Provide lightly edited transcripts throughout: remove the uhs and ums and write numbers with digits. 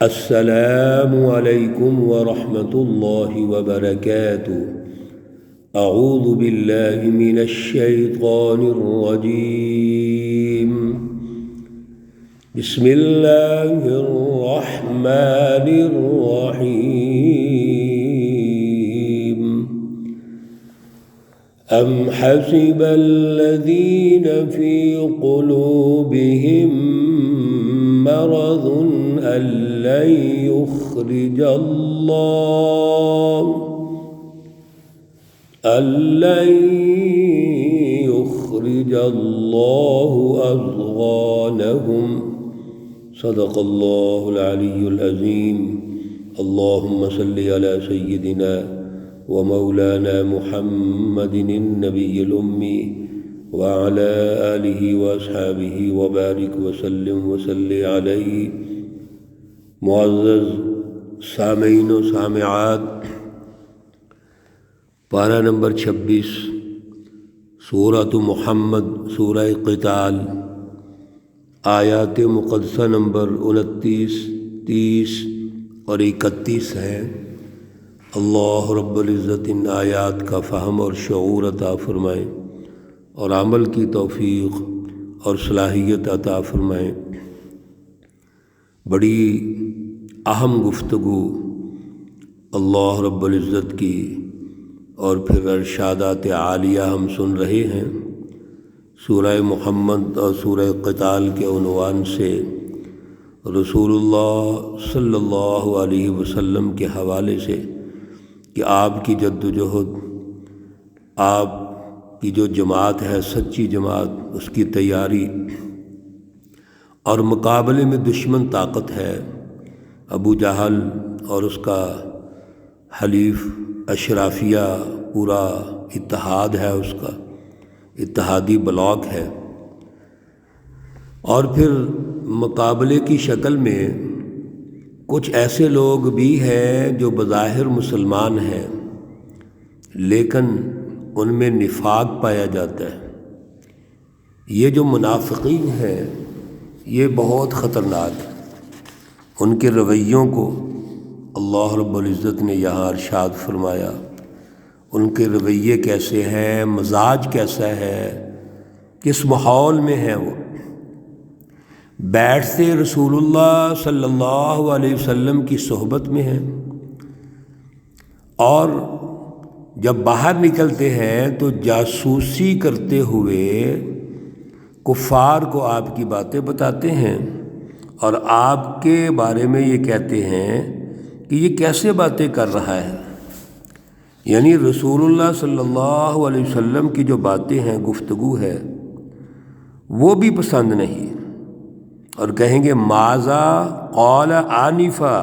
السلام علیکم ورحمۃ اللہ وبرکاتہ۔ اعوذ باللہ من الشیطان الرجیم، بسم اللہ الرحمن الرحیم۔ ام حسب الذین فی قلوبہم مرض أن لن يخرج الله أضغانهم صدق الله العلي العظيم۔ اللهم صل على سيدنا ومولانا محمد النبي الأمي وعلى آلہ واصحابہ وبارک وسلم وصلی علیہ۔ معزز سامعین و سامعات، پارہ نمبر 26 سورۃ محمد، سورہ قتال، آیات مقدسہ نمبر 29، 30 اور 31 ہیں۔ اللہ رب العزت ان آیات کا فہم اور شعور عطا فرمائیں اور عمل کی توفیق اور صلاحیت عطا فرمائیں۔ بڑی اہم گفتگو اللہ رب العزت کی اور پھر ارشادات عالیہ ہم سن رہے ہیں۔ سورہ محمد اور سورہ قتال کے عنوان سے رسول اللہ صلی اللہ علیہ وسلم کے حوالے سے کہ آپ کی جد و جہد، آپ کی جو جماعت ہے سچی جماعت، اس کی تیاری اور مقابلے میں دشمن طاقت ہے ابو جہل اور اس کا حلیف اشرافیہ، پورا اتحاد ہے، اس کا اتحادی بلاک ہے، اور پھر مقابلے کی شکل میں کچھ ایسے لوگ بھی ہیں جو بظاہر مسلمان ہیں لیکن ان میں نفاق پایا جاتا ہے۔ یہ جو منافقین ہیں یہ بہت خطرناک ہے۔ ان کے رویوں کو اللہ رب العزت نے یہاں ارشاد فرمایا، ان کے رویے کیسے ہیں، مزاج کیسا ہے، کس ماحول میں ہیں۔ وہ بیٹھتے رسول اللہ صلی اللہ علیہ وسلم کی صحبت میں ہیں اور جب باہر نکلتے ہیں تو جاسوسی کرتے ہوئے کفار کو آپ کی باتیں بتاتے ہیں اور آپ کے بارے میں یہ کہتے ہیں کہ یہ کیسے باتیں کر رہا ہے۔ یعنی رسول اللہ صلی اللہ علیہ وسلم کی جو باتیں ہیں، گفتگو ہے، وہ بھی پسند نہیں، اور کہیں گے ماذا قال آنفا،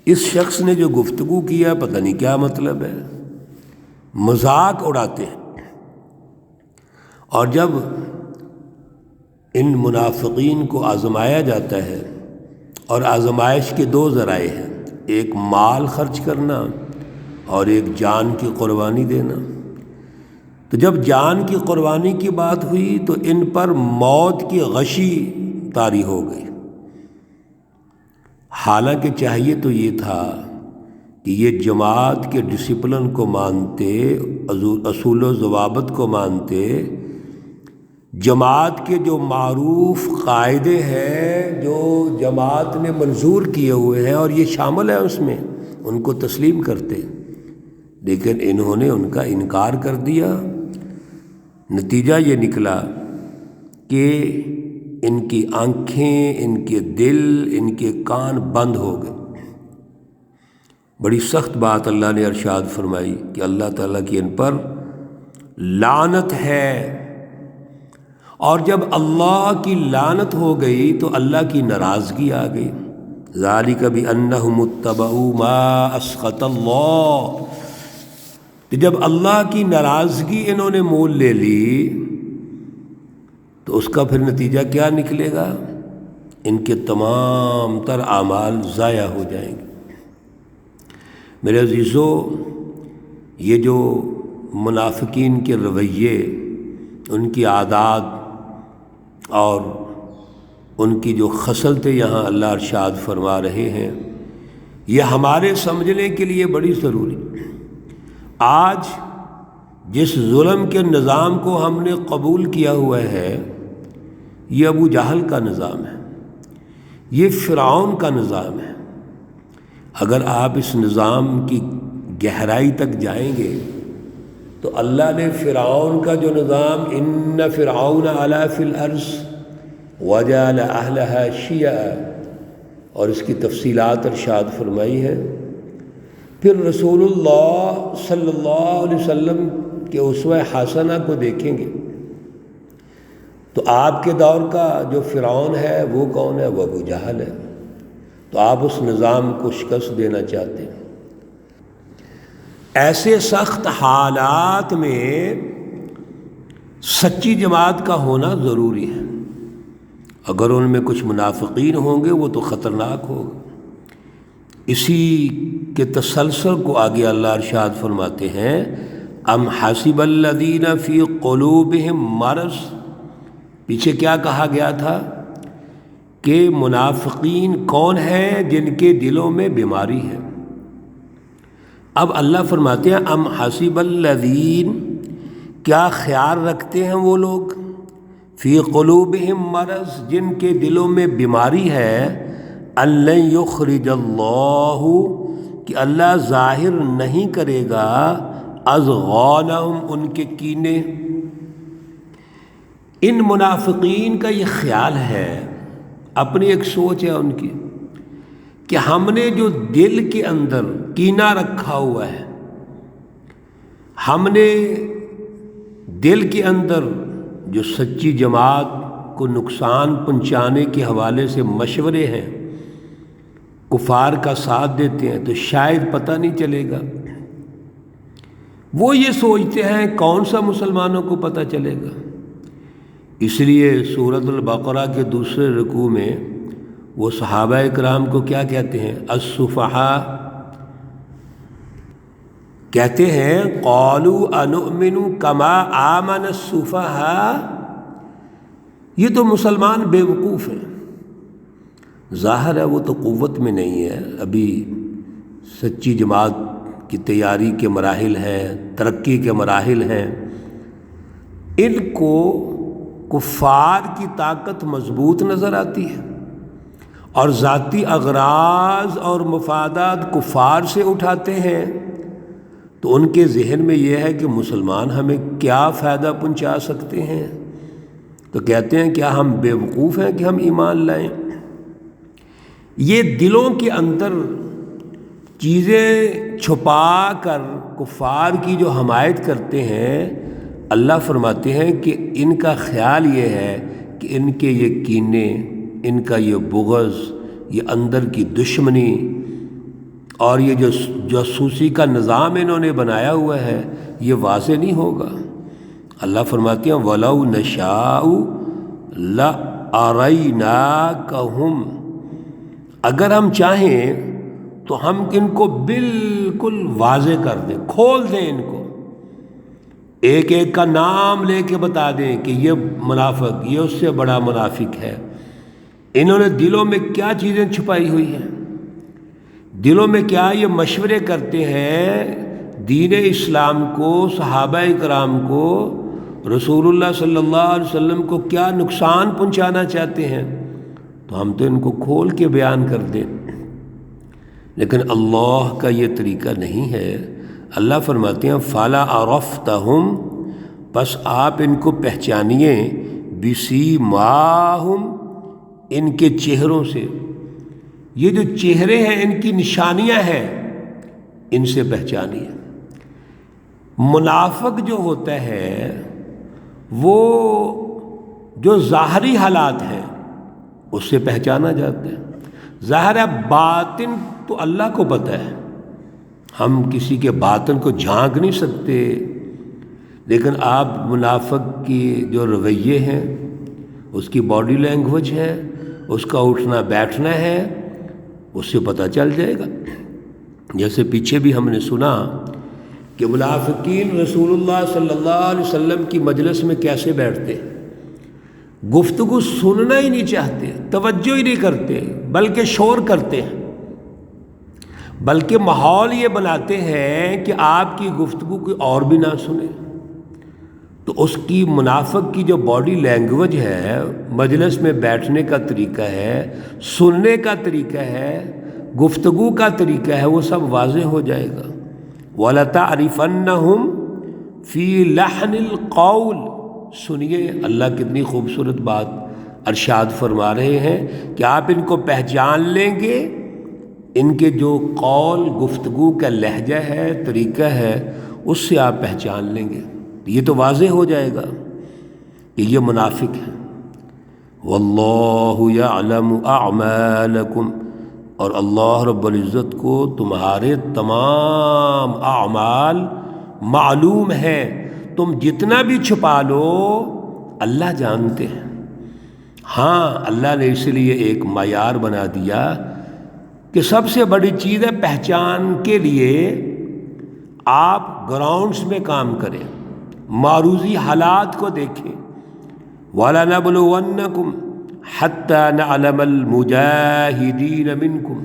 اس شخص نے جو گفتگو کیا پتہ نہیں کیا مطلب ہے، مذاق اڑاتے ہیں۔ اور جب ان منافقین کو آزمایا جاتا ہے، اور آزمائش کے دو ذرائع ہیں، ایک مال خرچ کرنا اور ایک جان کی قربانی دینا، تو جب جان کی قربانی کی بات ہوئی تو ان پر موت کی غشی طاری ہو گئی۔ حالانکہ چاہیے تو یہ تھا کہ یہ جماعت کے ڈسپلن کو مانتے، اصول و ضوابط کو مانتے، جماعت کے جو معروف قاعدے ہیں جو جماعت نے منظور کیے ہوئے ہیں اور یہ شامل ہے اس میں، ان کو تسلیم کرتے، لیکن انہوں نے ان کا انکار کر دیا۔ نتیجہ یہ نکلا کہ ان کی آنکھیں، ان کے دل، ان کے کان بند ہو گئے۔ بڑی سخت بات اللہ نے ارشاد فرمائی کہ اللہ تعالیٰ کی ان پر لعنت ہے، اور جب اللہ کی لعنت ہو گئی تو اللہ کی ناراضگی آ گئی۔ ذالک بأنہم اتبعوا ما اسخط اللہ، کہ جب اللہ کی ناراضگی انہوں نے مول لے لی تو اس کا پھر نتیجہ کیا نکلے گا؟ ان کے تمام تر اعمال ضائع ہو جائیں گے۔ میرے عزیزو، یہ جو منافقین کے رویے، ان کی عادات اور ان کی جو خصلتیں یہاں اللہ ارشاد فرما رہے ہیں یہ ہمارے سمجھنے کے لیے بڑی ضروری۔ آج جس ظلم کے نظام کو ہم نے قبول کیا ہوا ہے یہ ابو جہل کا نظام ہے، یہ فرعون کا نظام ہے۔ اگر آپ اس نظام کی گہرائی تک جائیں گے تو اللہ نے فرعون کا جو نظام ان فرعون علا فی الارض وجعل اہلها شیعا، اور اس کی تفصیلات ارشاد فرمائی ہے۔ پھر رسول اللہ صلی اللہ علیہ وسلم کے اسوہ حسنہ کو دیکھیں گے تو آپ کے دور کا جو فرعون ہے وہ کون ہے؟ وہ ابو جہل ہے۔ تو آپ اس نظام کو شکست دینا چاہتے ہیں۔ ایسے سخت حالات میں سچی جماعت کا ہونا ضروری ہے۔ اگر ان میں کچھ منافقین ہوں گے وہ تو خطرناک ہوگا۔ اسی کے تسلسل کو آگے اللہ ارشاد فرماتے ہیں ام حسب الذین فی قلوبہم مرض، پیچھے کیا کہا گیا تھا کہ منافقین کون ہیں؟ جن کے دلوں میں بیماری ہے۔ اب اللہ فرماتے ہیں ام حسب الذین، کیا خیال رکھتے ہیں وہ لوگ فی قلوبہم مرض، جن کے دلوں میں بیماری ہے، ان لن یخرج اللہ، کہ اللہ ظاہر نہیں کرے گا اضغانہم، ان کے کینے۔ ان منافقین کا یہ خیال ہے، اپنی ایک سوچ ہے ان کی، کہ ہم نے جو دل کے اندر کینہ رکھا ہوا ہے، ہم نے دل کے اندر جو سچی جماعت کو نقصان پہنچانے کے حوالے سے مشورے ہیں، کفار کا ساتھ دیتے ہیں، تو شاید پتہ نہیں چلے گا۔ وہ یہ سوچتے ہیں کون سا مسلمانوں کو پتہ چلے گا۔ اس لیے سورۃ البقرہ کے دوسرے رکوع میں وہ صحابہ اکرام کو کیا کہتے ہیں؟ السفہاء، کہتے ہیں قالوا انؤمن کما آمن السفہاء، یہ تو مسلمان بے وقوف ہیں، ظاہر ہے وہ تو قوت میں نہیں ہے، ابھی سچی جماعت کی تیاری کے مراحل ہیں، ترقی کے مراحل ہیں، ان کو کفار کی طاقت مضبوط نظر آتی ہے اور ذاتی اغراض اور مفادات کفار سے اٹھاتے ہیں، تو ان کے ذہن میں یہ ہے کہ مسلمان ہمیں کیا فائدہ پہنچا سکتے ہیں، تو کہتے ہیں کیا ہم بے وقوف ہیں کہ ہم ایمان لائیں؟ یہ دلوں کے اندر چیزیں چھپا کر کفار کی جو حمایت کرتے ہیں، اللہ فرماتے ہیں کہ ان کا خیال یہ ہے کہ ان کے یہ کینے، ان کا یہ بغض، یہ اندر کی دشمنی اور یہ جو جاسوسی کا نظام انہوں نے بنایا ہوا ہے یہ واضح نہیں ہوگا۔ اللہ فرماتے ہیں وَلَوْ نَشَاءُ لَأَرَيْنَاكَهُمْ، اگر ہم چاہیں تو ہم ان کو بالکل واضح کر دیں، کھول دیں، ان کو ایک ایک کا نام لے کے بتا دیں کہ یہ منافق، یہ اس سے بڑا منافق ہے۔ انہوں نے دلوں میں کیا چیزیں چھپائی ہوئی ہیں، دلوں میں کیا یہ مشورے کرتے ہیں دین اسلام کو، صحابہ کرام کو، رسول اللہ صلی اللہ علیہ وسلم کو کیا نقصان پہنچانا چاہتے ہیں، تو ہم تو ان کو کھول کے بیان کر دیں، لیکن اللہ کا یہ طریقہ نہیں ہے۔ اللہ فرماتے ہیں فَلَا عَرَفْتَهُمْ، بس آپ ان کو پہچانیے، بِسِیمَاهُمْ، ان کے چہروں سے، یہ جو چہرے ہیں ان کی نشانیاں ہیں، ان سے پہچانیے۔ منافق جو ہوتا ہے وہ جو ظاہری حالات ہیں اس سے پہچانا جاتا ہے، ظاہر ہے باطن تو اللہ کو پتہ ہے، ہم کسی کے باطن کو جھانک نہیں سکتے، لیکن آپ منافق کی جو رویے ہیں، اس کی باڈی لینگویج ہے، اس کا اٹھنا بیٹھنا ہے، اس سے پتہ چل جائے گا۔ جیسے پیچھے بھی ہم نے سنا کہ منافقین رسول اللہ صلی اللہ علیہ وسلم کی مجلس میں کیسے بیٹھتے، گفتگو سننا ہی نہیں چاہتے، توجہ ہی نہیں کرتے، بلکہ شور کرتے ہیں، بلکہ ماحول یہ بناتے ہیں کہ آپ کی گفتگو کوئی اور بھی نہ سنے۔ تو اس کی منافق کی جو باڈی لینگویج ہے، مجلس میں بیٹھنے کا طریقہ ہے، سننے کا طریقہ ہے، گفتگو کا طریقہ ہے، وہ سب واضح ہو جائے گا۔ وَلَتَعْرِفَنَّهُمْ فِي لَحْنِ الْقَوْلِ۔ سنیے اللہ کتنی خوبصورت بات ارشاد فرما رہے ہیں کہ آپ ان کو پہچان لیں گے، ان کے جو قول گفتگو کا لہجہ ہے، طریقہ ہے، اس سے آپ پہچان لیں گے۔ یہ تو واضح ہو جائے گا کہ یہ منافق ہے۔ وَاللَّهُ يَعْلَمُ أَعْمَالَكُمْ، اور اللہ رب العزت کو تمہارے تمام اعمال معلوم ہیں، تم جتنا بھی چھپا لو اللہ جانتے ہیں۔ ہاں، اللہ نے اس لیے ایک معیار بنا دیا کہ سب سے بڑی چیز ہے پہچان کے لیے آپ گراؤنڈز میں کام کریں، معروضی حالات کو دیکھیں۔ وَلَنَبْلُوَنَّكُمْ حَتَّى نَعْلَمَ الْمُجَاهِدِينَ مِنْكُمْ۔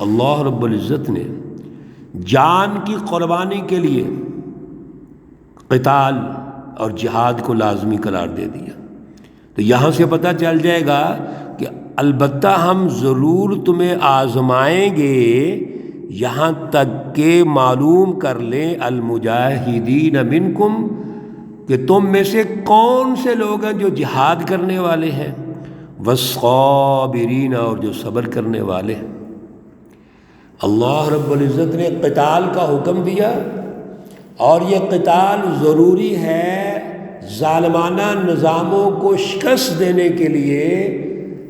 اللہ رب العزت نے جان کی قربانی کے لیے قتال اور جہاد کو لازمی قرار دے دیا۔ تو یہاں سے پتہ چل جائے گا کہ البتہ ہم ضرور تمہیں آزمائیں گے، یہاں تک کہ معلوم کر لیں المجاہدین منکم، کہ تم میں سے کون سے لوگ ہیں جو جہاد کرنے والے ہیں، والصابرین، اور جو صبر کرنے والے ہیں۔ اللہ رب العزت نے قتال کا حکم دیا، اور یہ قتال ضروری ہے ظالمانہ نظاموں کو شکست دینے کے لیے،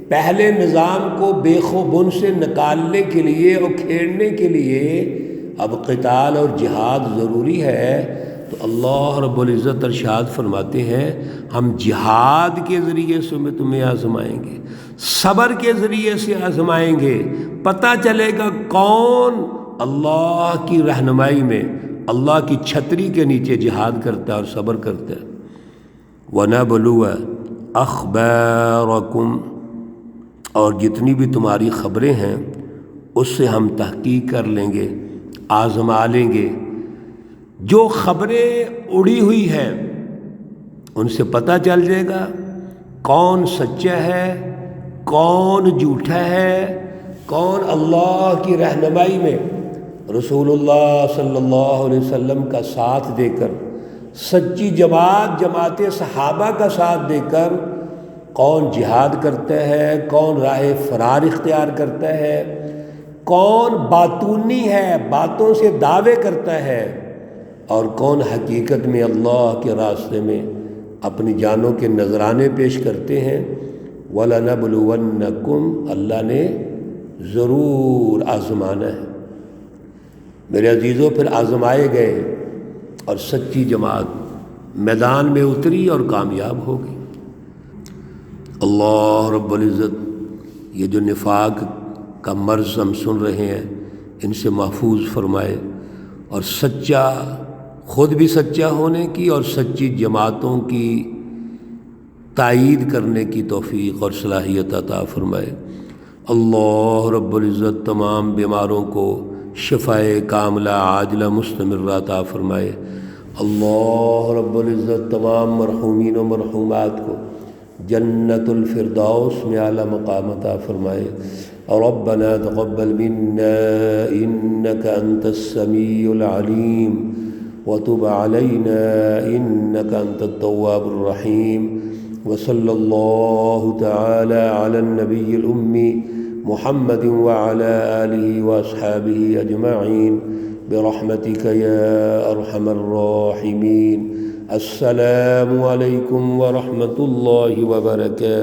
پہلے نظام کو بیخ و بن سے نکالنے کے لیے اور کھیڑنے کے لیے اب قتال اور جہاد ضروری ہے۔ تو اللہ رب العزت ارشاد فرماتے ہیں ہم جہاد کے ذریعے سے میں تمہیں آزمائیں گے، صبر کے ذریعے سے آزمائیں گے، پتہ چلے گا کون اللہ کی رہنمائی میں، اللہ کی چھتری کے نیچے جہاد کرتا ہے اور صبر کرتا ہے۔ وَنَبْلُوَ أَخْبَارَكُمْ، اور جتنی بھی تمہاری خبریں ہیں اس سے ہم تحقیق کر لیں گے، آزما لیں گے۔ جو خبریں اڑی ہوئی ہیں ان سے پتہ چل جائے گا کون سچا ہے، کون جھوٹا ہے، کون اللہ کی رہنمائی میں رسول اللہ صلی اللہ علیہ وسلم کا ساتھ دے کر، سچی جماعت صحابہ کا ساتھ دے کر کون جہاد کرتا ہے، کون راہ فرار اختیار کرتا ہے، کون باتونی ہے، باتوں سے دعوے کرتا ہے، اور کون حقیقت میں اللہ کے راستے میں اپنی جانوں کے نذرانے پیش کرتے ہیں۔ وَلَنَبْلُوَنَّكُمْ، اللہ نے ضرور آزمانا ہے میرے عزیزوں۔ پھر آزمائے گئے اور سچی جماعت میدان میں اتری اور کامیاب ہو گئی۔ اللہ رب العزت یہ جو نفاق کا مرض ہم سن رہے ہیں ان سے محفوظ فرمائے، اور سچا خود بھی سچا ہونے کی اور سچی جماعتوں کی تائید کرنے کی توفیق اور صلاحیت عطا فرمائے۔ اللہ رب العزت تمام بیماروں کو شفائے کاملہ عاجلہ مستمرہ عطا فرمائے۔ اللہ رب العزت تمام مرحومین و مرحومات کو جنت الفردوس میں اعلیٰ مقام عطا فرمائے۔ ربنا تقبل منا انك انت السميع العليم وتب علينا انك انت التواب الرحيم، وصلى الله تعالى على النبي الأمي محمد وعلى آله وأصحابه أجمعين برحمتك يا أرحم الراحمين۔ السلام علیکم ورحمۃ اللہ وبرکاتہ۔